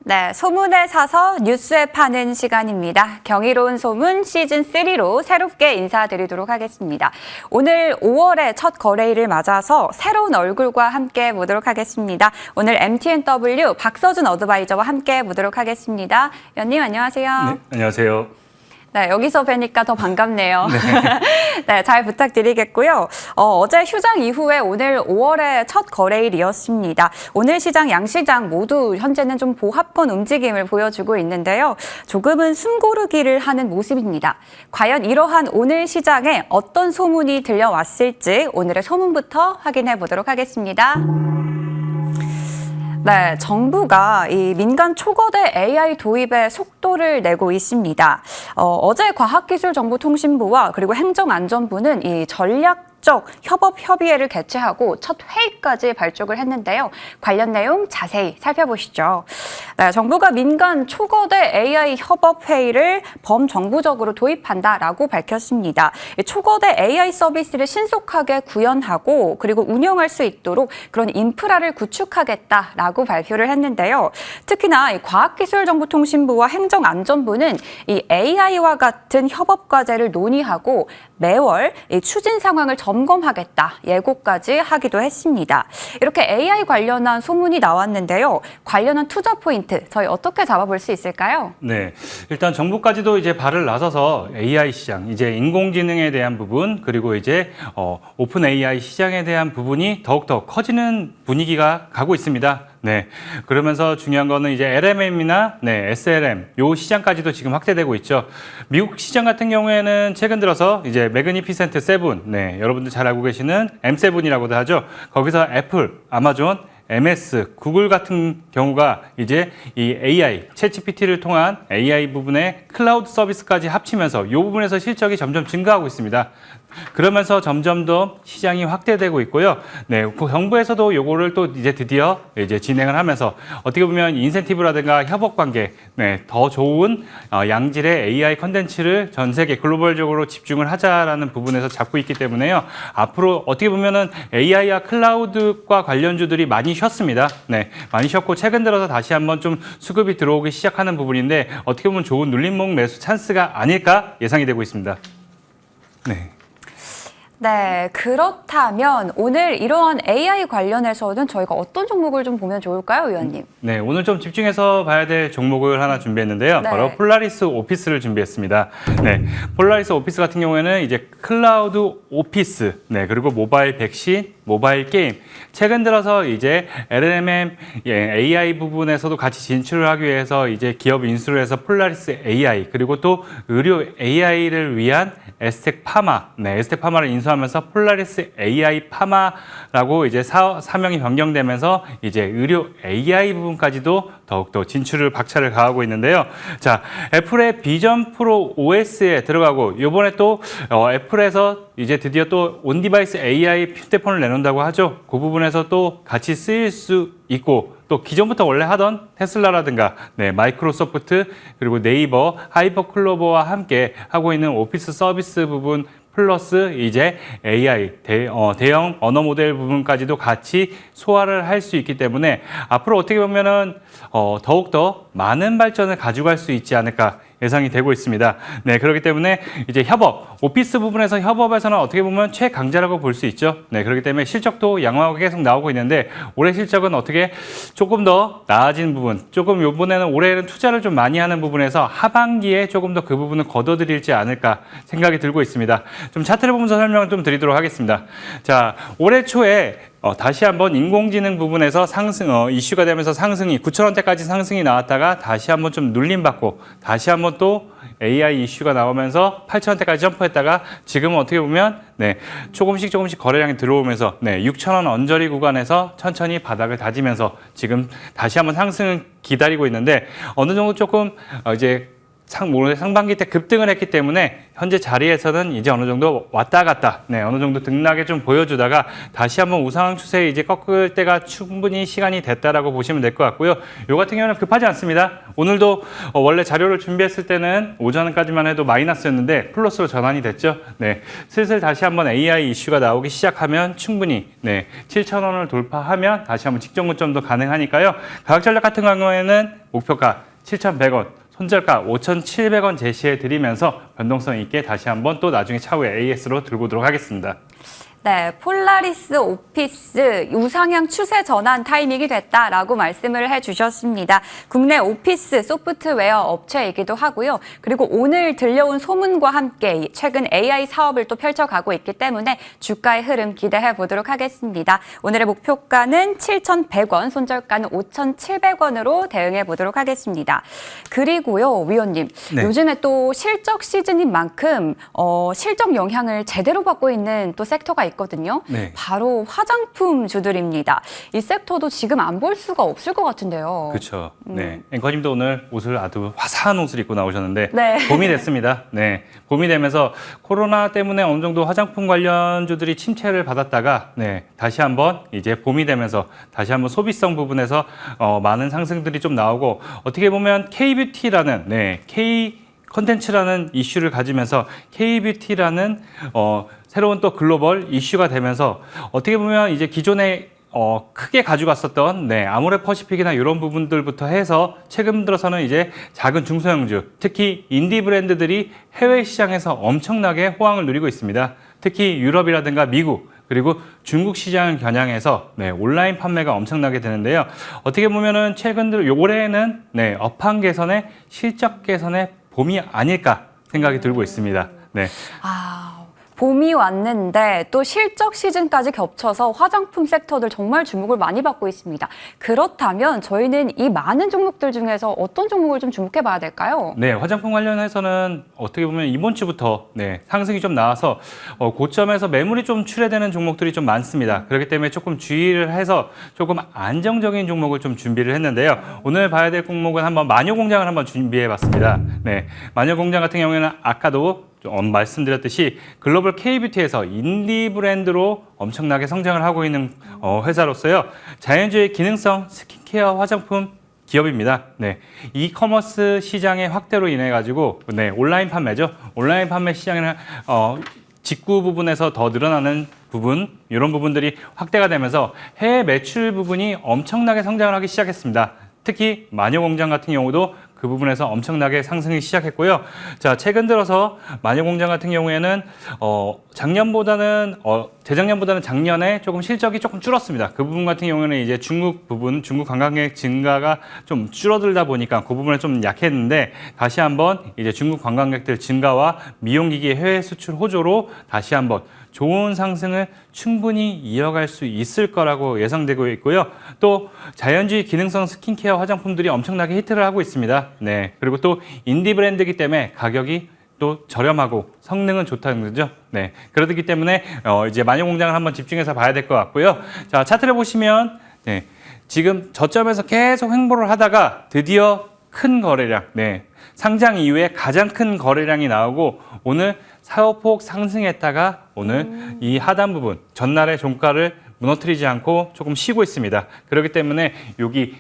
네, 소문에 사서 뉴스에 파는 시간입니다. 경이로운 소문 시즌3로 새롭게 인사드리도록 하겠습니다. 오늘 5월의 첫 거래일을 맞아서 새로운 얼굴과 함께 보도록 하겠습니다. 오늘 MTNW 박서준 어드바이저와 함께 보도록 하겠습니다. 위원님 안녕하세요. 네, 안녕하세요. 네, 여기서 뵈니까 더 반갑네요. 네, 잘 부탁드리겠고요. 어제 휴장 이후에 오늘 5월의 첫 거래일이었습니다. 오늘 시장, 양시장 모두 현재는 좀 보합권 움직임을 보여주고 있는데요. 조금은 숨고르기를 하는 모습입니다. 과연 이러한 오늘 시장에 어떤 소문이 들려왔을지 오늘의 소문부터 확인해 보도록 하겠습니다. 네, 정부가 이 민간 초거대 AI 도입에 속도를 내고 있습니다. 어제 과학기술정보통신부와 그리고 행정안전부는 이 전략적 협업협의회를 개최하고 첫 회의까지 발족을 했는데요. 관련 내용 자세히 살펴보시죠. 네, 정부가 민간 초거대 AI 협업회의를 범정부적으로 도입한다라고 밝혔습니다. 초거대 AI 서비스를 신속하게 구현하고 그리고 운영할 수 있도록 그런 인프라를 구축하겠다라고 발표를 했는데요. 특히나 이 과학기술정보통신부와 행정안전부는 이 AI와 같은 협업 과제를 논의하고 매월 이 추진 상황을 점검하겠다 예고까지 하기도 했습니다. 이렇게 AI 관련한 소문이 나왔는데요. 관련한 투자 포인트 저희 어떻게 잡아볼 수 있을까요? 네, 일단 정부까지도 이제 발을 나서서 AI 시장, 이제 인공지능에 대한 부분 그리고 이제 오픈 AI 시장에 대한 부분이 더욱더 커지는 분위기가 가고 있습니다. 네, 그러면서 중요한 거는 이제 LMM이나 SLM 요 시장까지도 지금 확대되고 있죠. 미국 시장 같은 경우에는 최근 들어서 이제 매그니피센트 7, 여러분들 잘 알고 계시는 M7이라고도 하죠. 거기서 애플, 아마존, MS, 구글 같은 경우가 이제 이 AI, 챗GPT를 통한 AI 부분의 클라우드 서비스까지 합치면서 이 부분에서 실적이 점점 증가하고 있습니다. 그러면서 점점 더 시장이 확대되고 있고요. 네, 정부에서도 요거를 또 이제 드디어 이제 진행을 하면서 어떻게 보면 인센티브라든가 협업 관계, 더 좋은 양질의 AI 컨텐츠를 전 세계 글로벌적으로 집중을 하자라는 부분에서 잡고 있기 때문에요. 앞으로 어떻게 보면은 AI와 클라우드과 관련주들이 많이 쉬었습니다. 네, 많이 쉬었고 최근 들어서 다시 한번 좀 수급이 들어오기 시작하는 부분인데 어떻게 보면 좋은 눌림목 매수 찬스가 아닐까 예상이 되고 있습니다. 네. 네, 그렇다면 오늘 이러한 AI 관련해서는 저희가 어떤 종목을 좀 보면 좋을까요, 위원님? 네, 오늘 좀 집중해서 봐야 될 종목을 하나 준비했는데요. 네. 바로 폴라리스 오피스를 준비했습니다. 네, 폴라리스 오피스 같은 경우에는 이제 클라우드 오피스, 그리고 모바일 백신, 모바일 게임. 최근 들어서 이제 LLM AI 부분에서도 같이 진출을 하기 위해서 이제 기업 인수를 해서 폴라리스 AI 그리고 또 의료 AI를 위한 에스텍 파마, 에스텍 파마를 인수하면서 폴라리스 AI 파마라고 이제 사명이 변경되면서 이제 의료 AI 부분까지도 더욱더 진출을 박차를 가하고 있는데요. 자, 애플의 비전 프로 OS에 들어가고 이번에 또 애플에서 이제 드디어 또 온디바이스 AI 휴대폰을 내놓는다고 하죠. 그 부분에서 또 같이 쓰일 수 있고 또 기존부터 원래 하던 테슬라라든가 마이크로소프트 그리고 네이버, 하이퍼클로버와 함께 하고 있는 오피스 서비스 부분 플러스 이제 AI 대형 언어 모델 부분까지도 같이 소화를 할 수 있기 때문에 앞으로 어떻게 보면은 더욱더 많은 발전을 가져갈 수 있지 않을까 예상이 되고 있습니다. 네, 그렇기 때문에 이제 협업, 오피스 부분에서 협업에서는 어떻게 보면 최강자라고 볼 수 있죠. 네, 그렇기 때문에 실적도 양호하게 계속 나오고 있는데 올해 실적은 어떻게 조금 더 나아진 부분, 조금 이번에는 올해는 투자를 좀 많이 하는 부분에서 하반기에 조금 더 그 부분을 거둬들일지 않을까 생각이 들고 있습니다. 좀 차트를 보면서 설명을 좀 드리도록 하겠습니다. 자, 올해 초에 다시 한번 인공지능 부분에서 상승, 이슈가 되면서 상승이 9,000원대까지 상승이 나왔다가 다시 한번 좀 눌림받고 다시 한번 또 AI 이슈가 나오면서 8,000원대까지 점프했다가 지금은 어떻게 보면 조금씩 거래량이 들어오면서 6,000원 언저리 구간에서 천천히 바닥을 다지면서 지금 다시 한번 상승을 기다리고 있는데 어느 정도 조금 이제 올해 상반기 때 급등을 했기 때문에 현재 자리에서는 이제 어느 정도 왔다 갔다, 어느 정도 등락에 좀 보여주다가 다시 한번 우상향 추세에 이제 꺾을 때가 충분히 시간이 됐다라고 보시면 될 것 같고요. 요 같은 경우는 급하지 않습니다. 오늘도 원래 자료를 준비했을 때는 오전까지만 해도 마이너스였는데 플러스로 전환이 됐죠. 슬슬 다시 한번 AI 이슈가 나오기 시작하면 충분히 7,000원을 돌파하면 다시 한번 직전 고점도 가능하니까요. 가격 전략 같은 경우에는 목표가 7,100원. 손절가 5,700원 제시해 드리면서 변동성 있게 다시 한번 또 나중에 차후에 AS로 들고 오도록 하겠습니다. 네, 폴라리스 오피스 우상향 추세 전환 타이밍이 됐다라고 말씀을 해주셨습니다. 국내 오피스 소프트웨어 업체이기도 하고요. 그리고 오늘 들려온 소문과 함께 최근 AI 사업을 또 펼쳐가고 있기 때문에 주가의 흐름 기대해 보도록 하겠습니다. 오늘의 목표가는 7,100원, 손절가는 5,700원으로 대응해 보도록 하겠습니다. 그리고요, 위원님, 요즘에 또 실적 시즌인 만큼 실적 영향을 제대로 받고 있는 또 섹터가 있거든요. 바로 화장품 주들입니다. 이 섹터도 지금 안 볼 수가 없을 것 같은데요. 그렇죠. 앵커님도 오늘 옷을 아주 화사한 옷을 입고 나오셨는데 봄이 됐습니다. 봄이 되면서 코로나 때문에 어느 정도 화장품 관련주들이 침체를 받았다가 다시 한번 이제 봄이 되면서 다시 한번 소비성 부분에서 많은 상승들이 좀 나오고 어떻게 보면 K-뷰티라는 컨텐츠라는 이슈를 가지면서 K-뷰티라는 새로운 또 글로벌 이슈가 되면서 어떻게 보면 이제 기존에 크게 가져갔었던 아모레퍼시픽이나 이런 부분들부터 해서 최근 들어서는 이제 작은 중소형주, 특히 인디 브랜드들이 해외 시장에서 엄청나게 호황을 누리고 있습니다. 특히 유럽이라든가 미국 그리고 중국 시장을 겨냥해서 온라인 판매가 엄청나게 되는데요. 어떻게 보면은 최근 들어 올해는 업황 개선의 실적 개선의 봄이 아닐까 생각이 들고 있습니다. 봄이 왔는데 또 실적 시즌까지 겹쳐서 화장품 섹터들 정말 주목을 많이 받고 있습니다. 그렇다면 저희는 이 많은 종목들 중에서 어떤 종목을 좀 주목해 봐야 될까요? 화장품 관련해서는 어떻게 보면 이번 주부터 상승이 좀 나와서 고점에서 매물이 좀 출회되는 종목들이 좀 많습니다. 그렇기 때문에 조금 주의를 해서 조금 안정적인 종목을 좀 준비를 했는데요. 오늘 봐야 될 종목은 한번 마녀공장을 한번 준비해 봤습니다. 마녀공장 같은 경우에는 아까도 말씀드렸듯이 글로벌 K-뷰티에서 인디 브랜드로 엄청나게 성장을 하고 있는 회사로서요. 자연주의 기능성 스킨케어 화장품 기업입니다. 이커머스 시장의 확대로 인해 가지고 온라인 판매죠. 온라인 판매 시장에는 직구 부분에서 더 늘어나는 부분, 이런 부분들이 확대가 되면서 해외 매출 부분이 엄청나게 성장을 하기 시작했습니다. 특히 마녀공장 같은 경우도 그 부분에서 엄청나게 상승이 시작했고요. 자, 최근 들어서 마녀공장 같은 경우에는 재작년보다는 작년에 조금 실적이 조금 줄었습니다. 그 부분 같은 경우에는 이제 중국 관광객 증가가 좀 줄어들다 보니까 그 부분에 좀 약했는데 다시 한번 이제 중국 관광객들 증가와 미용기기 해외 수출 호조로 다시 한번 좋은 상승을 충분히 이어갈 수 있을 거라고 예상되고 있고요. 또 자연주의 기능성 스킨케어 화장품들이 엄청나게 히트를 하고 있습니다. 그리고 또 인디 브랜드이기 때문에 가격이 또 저렴하고 성능은 좋다는 거죠. 그렇기 때문에 이제 마녀공장을 한번 집중해서 봐야 될 것 같고요. 자, 차트를 보시면 지금 저점에서 계속 횡보를 하다가 드디어 큰 거래량, 상장 이후에 가장 큰 거래량이 나오고 오늘 사후폭 상승했다가 오늘 이 하단 부분, 전날의 종가를 무너뜨리지 않고 조금 쉬고 있습니다. 그렇기 때문에 여기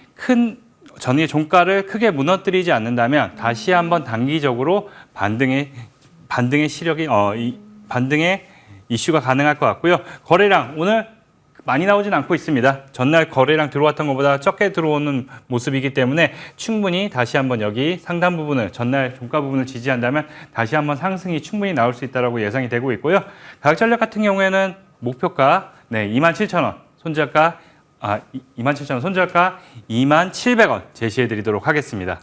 전일 종가를 크게 무너뜨리지 않는다면 다시 한번 단기적으로 반등의 이슈가 가능할 것 같고요. 거래량 오늘 많이 나오진 않고 있습니다. 전날 거래량 들어왔던 것보다 적게 들어오는 모습이기 때문에 충분히 다시 한번 여기 상단 부분을 전날 종가 부분을 지지한다면 다시 한번 상승이 충분히 나올 수 있다고 예상이 되고 있고요. 가격 전략 같은 경우에는 목표가 27,000원, 손절가 27,000원, 손절가 27,000원 제시해 드리도록 하겠습니다.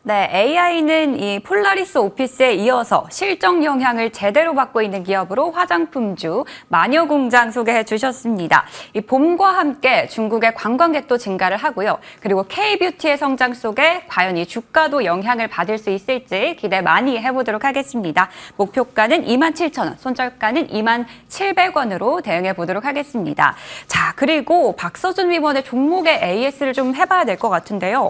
AI는 이 폴라리스 오피스에 이어서 실적 영향을 제대로 받고 있는 기업으로 화장품주 마녀공장 소개해 주셨습니다. 이 봄과 함께 중국의 관광객도 증가를 하고요. 그리고 K-뷰티의 성장 속에 과연 이 주가도 영향을 받을 수 있을지 기대 많이 해보도록 하겠습니다. 목표가는 27,000원, 손절가는 27,000원으로 대응해 보도록 하겠습니다. 자, 그리고 박서준 위원의 종목의 AS를 좀 해봐야 될 것 같은데요.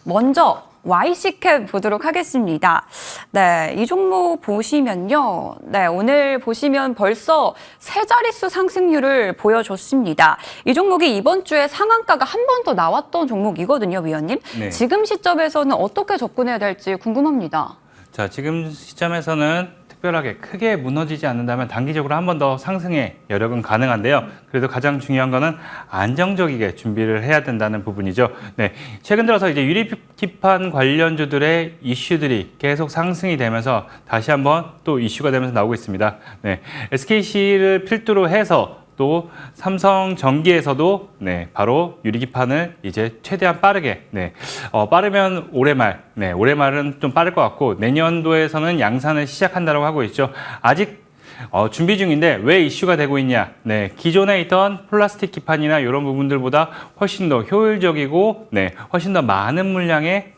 먼저 YC캡 보도록 하겠습니다. 네, 이 종목 보시면요. 네, 오늘 보시면 벌써 세 자릿수 상승률을 보여줬습니다. 이 종목이 이번 주에 상한가가 한 번 더 나왔던 종목이거든요, 위원님. 네. 지금 시점에서는 어떻게 접근해야 될지 궁금합니다. 자, 지금 시점에서는 특별하게 크게 무너지지 않는다면 단기적으로 한 번 더 상승의 여력은 가능한데요. 그래도 가장 중요한 거는 안정적이게 준비를 해야 된다는 부분이죠. 네, 최근 들어서 이제 유리기판 관련주들의 이슈들이 계속 상승이 되면서 다시 한번 또 이슈가 되면서 나오고 있습니다. 네, SKC를 필두로 해서 또 삼성전기에서도 네, 바로 유리기판을 이제 최대한 빠르게 빠르면 올해 말, 올해 말은 좀 빠를 것 같고 내년도에서는 양산을 시작한다고 하고 있죠. 아직 준비 중인데 왜 이슈가 되고 있냐? 네, 기존에 있던 플라스틱 기판이나 이런 부분들보다 훨씬 더 효율적이고, 훨씬 더 많은 물량의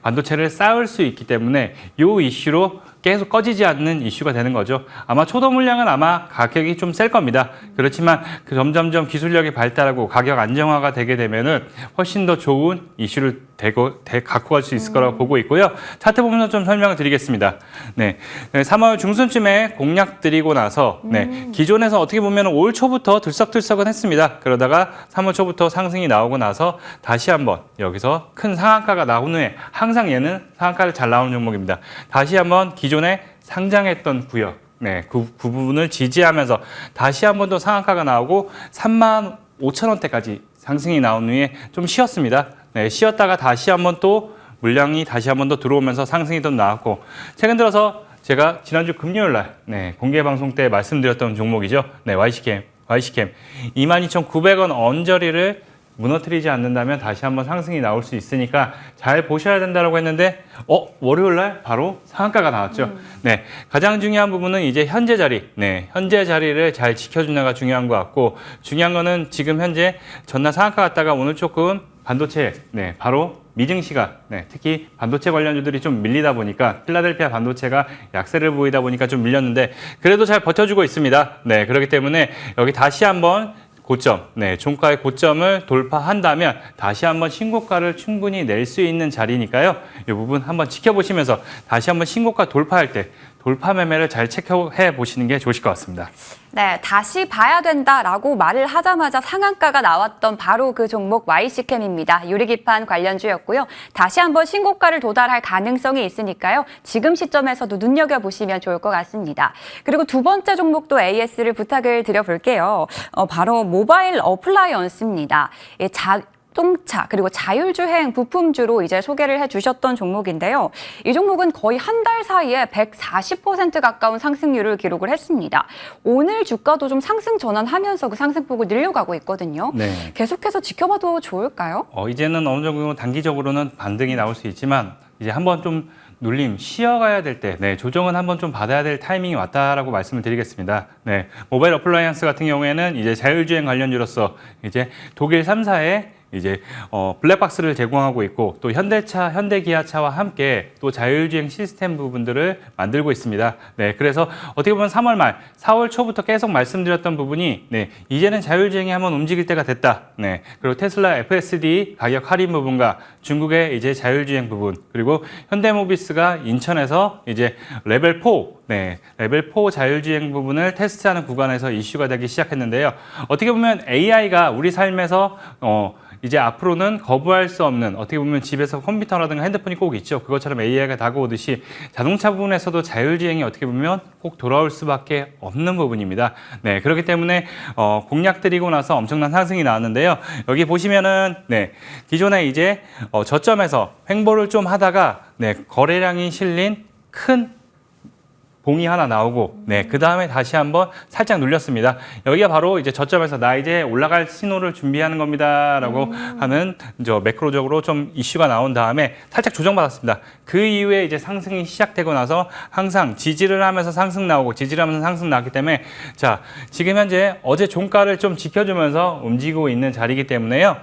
반도체를 쌓을 수 있기 때문에 이 이슈로 계속 꺼지지 않는 이슈가 되는 거죠. 아마 초도 물량은 아마 가격이 좀 셀 겁니다. 그렇지만 그 점점점 기술력이 발달하고 가격 안정화가 되게 되면은 훨씬 더 좋은 이슈를 갖고 갈 수 있을 거라고 보고 있고요. 차트 보면서 좀 설명을 드리겠습니다. 3월 중순쯤에 공략 드리고 나서 기존에서 어떻게 보면 올 초부터 들썩들썩은 했습니다. 그러다가 3월 초부터 상승이 나오고 나서 다시 한번 여기서 큰 상한가가 나온 후에 항상 얘는 상한가를 잘 나오는 종목입니다. 다시 한번 기존에 상장했던 구역, 그 부분을 지지하면서 다시 한번 더 상한가가 나오고 35,000원대까지 상승이 나온 후에 좀 쉬었습니다. 쉬었다가 다시 한번 또 물량이 다시 한번 더 들어오면서 상승이 더 나왔고 최근 들어서 제가 지난주 금요일 날 공개 방송 때 말씀드렸던 종목이죠. YC캠 22,900원 언저리를 무너뜨리지 않는다면 다시 한번 상승이 나올 수 있으니까 잘 보셔야 된다고 했는데 월요일 날 바로 상한가가 나왔죠. 가장 중요한 부분은 이제 현재 자리, 현재 자리를 잘 지켜주느냐가 중요한 것 같고 중요한 거는 지금 현재 전날 상한가 갔다가 오늘 조금 반도체, 바로 미증 시각, 특히 반도체 관련주들이 좀 밀리다 보니까 필라델피아 반도체가 약세를 보이다 보니까 좀 밀렸는데 그래도 잘 버텨주고 있습니다. 그렇기 때문에 여기 다시 한번 고점, 종가의 고점을 돌파한다면 다시 한번 신고가를 충분히 낼 수 있는 자리니까요. 이 부분 한번 지켜보시면서 다시 한번 신고가 돌파할 때 돌파 매매를 잘 체크해 보시는 게 좋으실 것 같습니다. 네, 다시 봐야 된다라고 말을 하자마자 상한가가 나왔던 바로 그 종목 YC캠입니다. 유리기판 관련주였고요. 다시 한번 신고가를 도달할 가능성이 있으니까요. 지금 시점에서도 눈여겨보시면 좋을 것 같습니다. 그리고 두 번째 종목도 AS를 부탁을 드려볼게요. 바로 모바일 어플라이언스입니다. 자동차 그리고 자율주행 부품주로 이제 소개를 해주셨던 종목인데요. 이 종목은 거의 한 달 사이에 140% 가까운 상승률을 기록을 했습니다. 오늘 주가도 좀 상승 전환하면서 그 상승폭을 늘려가고 있거든요. 계속해서 지켜봐도 좋을까요? 이제는 어느 정도 단기적으로는 반등이 나올 수 있지만 이제 한번 좀 눌림 쉬어가야 될 때, 조정은 한번 좀 받아야 될 타이밍이 왔다라고 말씀을 드리겠습니다. 모바일 어플라이언스 같은 경우에는 이제 자율주행 관련주로서 이제 독일 3사의 이제 블랙박스를 제공하고 있고 또 현대차, 현대기아차와 함께 또 자율주행 시스템 부분들을 만들고 있습니다. 그래서 어떻게 보면 3월 말, 4월 초부터 계속 말씀드렸던 부분이 이제는 자율주행이 한번 움직일 때가 됐다. 그리고 테슬라 FSD 가격 할인 부분과 중국의 이제 자율주행 부분 그리고 현대모비스가 인천에서 이제 레벨 4 레벨 4 자율주행 부분을 테스트하는 구간에서 이슈가 되기 시작했는데요. 어떻게 보면 AI가 우리 삶에서 이제 앞으로는 거부할 수 없는 어떻게 보면 집에서 컴퓨터라든가 핸드폰이 꼭 있죠. 그것처럼 AI가 다가오듯이 자동차 부분에서도 자율주행이 어떻게 보면 꼭 돌아올 수밖에 없는 부분입니다. 그렇기 때문에 공략 드리고 나서 엄청난 상승이 나왔는데요. 여기 보시면은 기존에 이제 저점에서 횡보를 좀 하다가 거래량이 실린 큰 봉이 하나 나오고 그 다음에 다시 한번 살짝 눌렸습니다. 여기가 바로 이제 저점에서 나 이제 올라갈 신호를 준비하는 겁니다라고 하는 매크로적으로 좀 이슈가 나온 다음에 살짝 조정받았습니다. 그 이후에 이제 상승이 시작되고 나서 항상 지지를 하면서 상승 나오고 지지를 하면서 상승 나왔기 때문에 자 지금 현재 어제 종가를 좀 지켜주면서 움직이고 있는 자리이기 때문에요.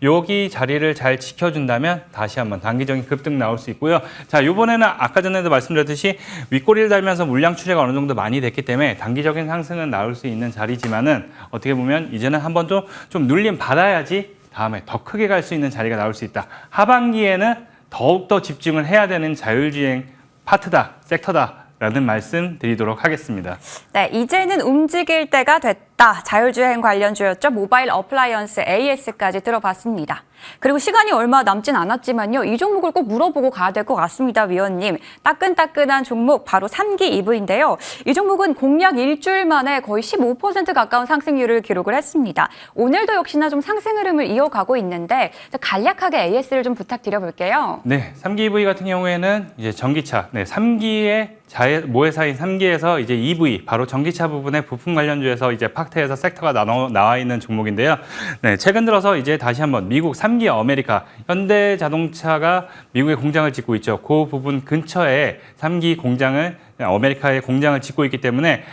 여기 자리를 잘 지켜준다면 다시 한번 단기적인 급등 나올 수 있고요. 자 이번에는 아까 전에도 말씀드렸듯이 윗꼬리를 달면서 물량 출회가 어느 정도 많이 됐기 때문에 단기적인 상승은 나올 수 있는 자리지만은 어떻게 보면 이제는 한번 좀 눌림 받아야지 다음에 더 크게 갈 수 있는 자리가 나올 수 있다. 하반기에는 더욱더 집중을 해야 되는 자율주행 파트다, 섹터다라는 말씀 드리도록 하겠습니다. 네, 이제는 움직일 때가 됐다. 자율주행 관련주였죠. 모바일 어플라이언스 AS까지 들어봤습니다. 그리고 시간이 얼마 남진 않았지만요. 이 종목을 꼭 물어보고 가야 될 것 같습니다, 위원님. 따끈따끈한 종목 바로 3기 EV인데요. 이 종목은 공략 일주일 만에 거의 15% 가까운 상승률을 기록을 했습니다. 오늘도 역시나 좀 상승 흐름을 이어가고 있는데 간략하게 AS를 좀 부탁드려볼게요. 네, 3기 EV 같은 경우에는 이제 전기차, 3기의 모회사인 3기에서 이제 EV, 바로 전기차 부분의 부품 관련주에서 이제 팍트에서 섹터가 나와 있는 종목인데요. 네, 최근 들어서 이제 다시 한번 미국 3기 아메리카, 현대자동차가 미국에 공장을 짓고 있죠. 그 부분 근처에 3기 공장을 아메리카의 공장을 짓고 있기 때문에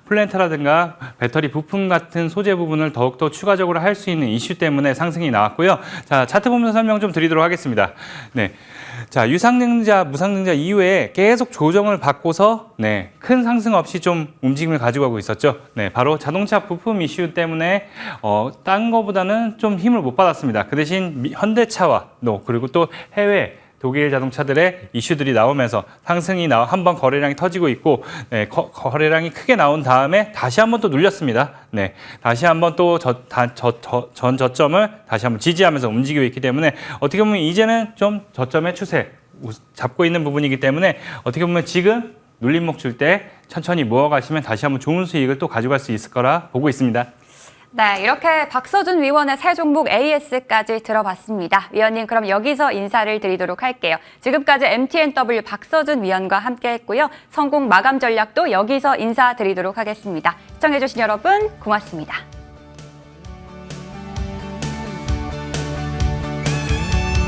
플랜트라든가 배터리 부품 같은 소재 부분을 더욱더 추가적으로 할 수 있는 이슈 때문에 상승이 나왔고요. 자, 차트 보면서 설명 좀 드리도록 하겠습니다. 네. 자, 유상증자, 무상증자 이후에 계속 조정을 받고서 큰 상승 없이 좀 움직임을 가지고 가고 있었죠. 네, 바로 자동차 부품 이슈 때문에 딴 거보다는 좀 힘을 못 받았습니다. 그 대신 현대차와 그리고 또 해외 독일 자동차들의 이슈들이 나오면서 상승이 한번 거래량이 터지고 있고 거래량이 크게 나온 다음에 다시 한번 또 눌렸습니다. 네, 다시 한번 또 전 저점을 다시 한번 지지하면서 움직이고 있기 때문에 어떻게 보면 이제는 좀 저점의 추세 잡고 있는 부분이기 때문에 어떻게 보면 지금 눌림목 줄 때 천천히 모아가시면 다시 한번 좋은 수익을 또 가져갈 수 있을 거라 보고 있습니다. 네, 이렇게 박서준 위원의 새 종목 AS까지 들어봤습니다. 위원님, 그럼 여기서 인사를 드리도록 할게요. 지금까지 MTNW 박서준 위원과 함께했고요. 성공 마감 전략도 여기서 인사드리도록 하겠습니다. 시청해주신 여러분 고맙습니다.